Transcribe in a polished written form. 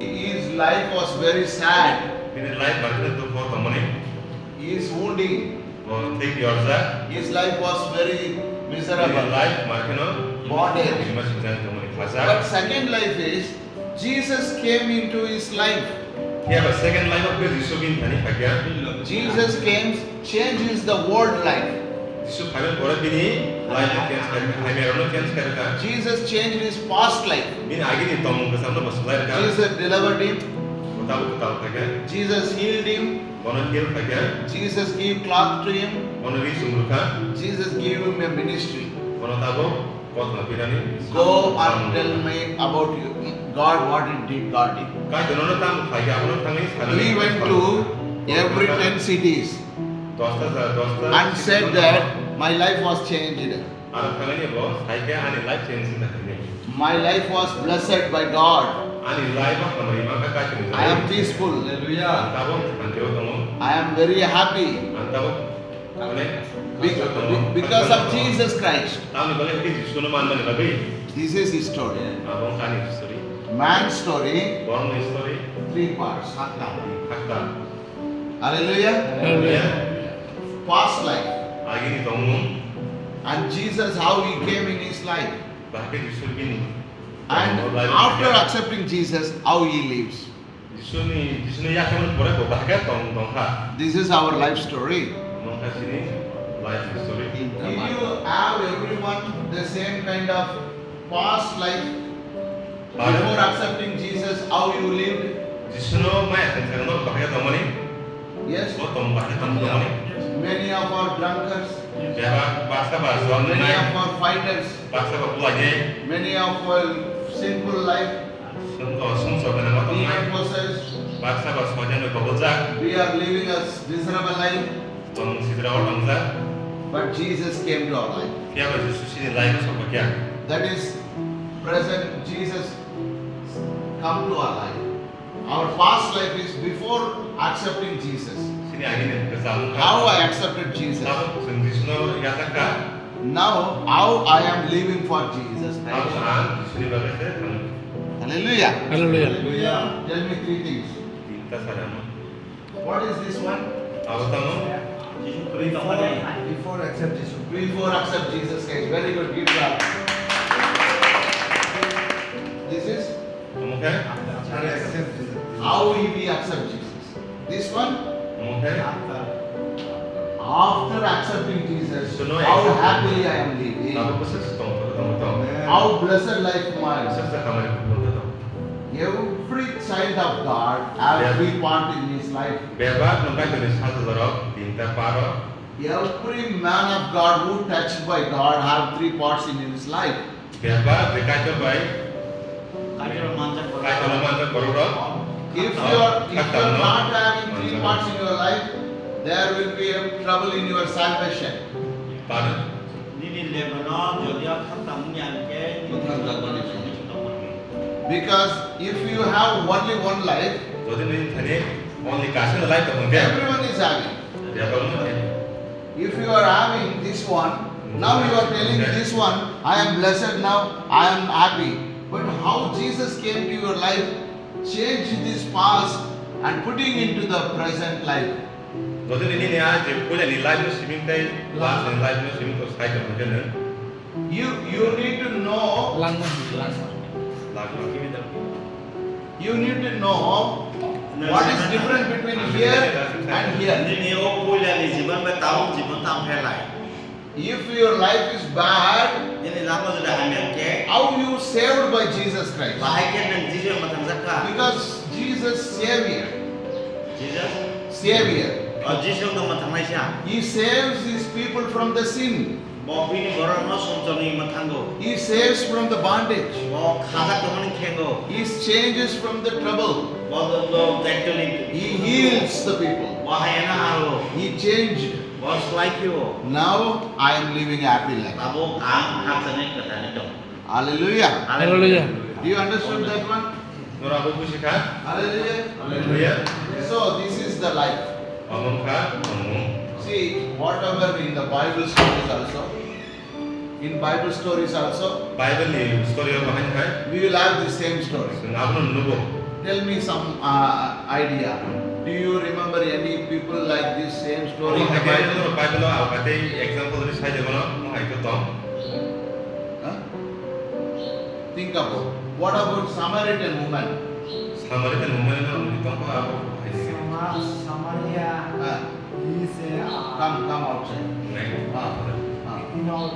His life was very sad. Ini life markna tu ko tamani. His wounding. Take yorza. His life was very miserable. Life markna. Bondage. But second life is Jesus came into his life. Yeah, but second life of Jisu bin thani khagya. Jesus came, changes the world life. Jisu khagan borat bini life change karka. Hame arono change karka. Jesus changed his past life. Bin agi ni tomung ka samna basulai ka. Jesus delivered him. Kutaw khagya. Jesus healed him. Bonon heal khagya. Jesus gave cloth to him. Bonon ri sumruka. Jesus gave him a ministry. Bonon tabo kot na pirani. Go and tell me about you. God, what it did, God did. Kai dono tam khagya abono thangi thanani. He went to every 10 cities and said that my life was changed. My life was blessed by God. I am peaceful. I am very happy because of Jesus Christ. This is his story. Man's story, 3 parts. Hallelujah. Past life. And Jesus, how he came in his life. And after accepting Jesus, how he lives. This is our life story. Did you have everyone the same kind of past life before accepting Jesus, how you lived? Yes. Many of our drunkards, many of our fighters, many of our sinful life, demon possessed, we are living a miserable life. But Jesus came to our life. That is present. Jesus come to our life. Our past life is before accepting Jesus. How I accepted Jesus. Now how I am living for Jesus. Hallelujah. Hallelujah. Tell me 3 things. What is this one? Before accept Jesus. Before accept Jesus Christ. Very good. Give clap. This is how we accept Jesus. This one, after accepting Jesus, how happily I am living, how blessed life mine. Every child of God has 3 parts in his life. Every man of God who touched by God have 3 parts in his life. If you are not having 3 parts in your life, there will be a trouble in your salvation. Because if you have only one life, everyone is having. If you are having this one, now you are telling this one, I am blessed now, I am happy. But how Jesus came to your life, changed this past and putting into the present life. You need to know. You need to know what is different between here and here. If your life is bad, how you saved by Jesus Christ? Because Jesus Savior. He saves his people from the sin. He saves from the bondage. He changes from the trouble. He heals the people. He changed. Now I am living happy life. Hallelujah. Hallelujah. Do you understand that one? Hallelujah. So this is the life. See, whatever in the Bible stories also, in Bible stories also, we will have the same story. tell me some idea. Do you remember any people like this same story in the Bible? Bible lo aukate example ni sai jebono mo hai to tom. Huh? Think about. What about Samaritan woman? Samaritan woman no ni tom ko abo. Samaria Huh? is Come outside. Right. Ah, ah. you know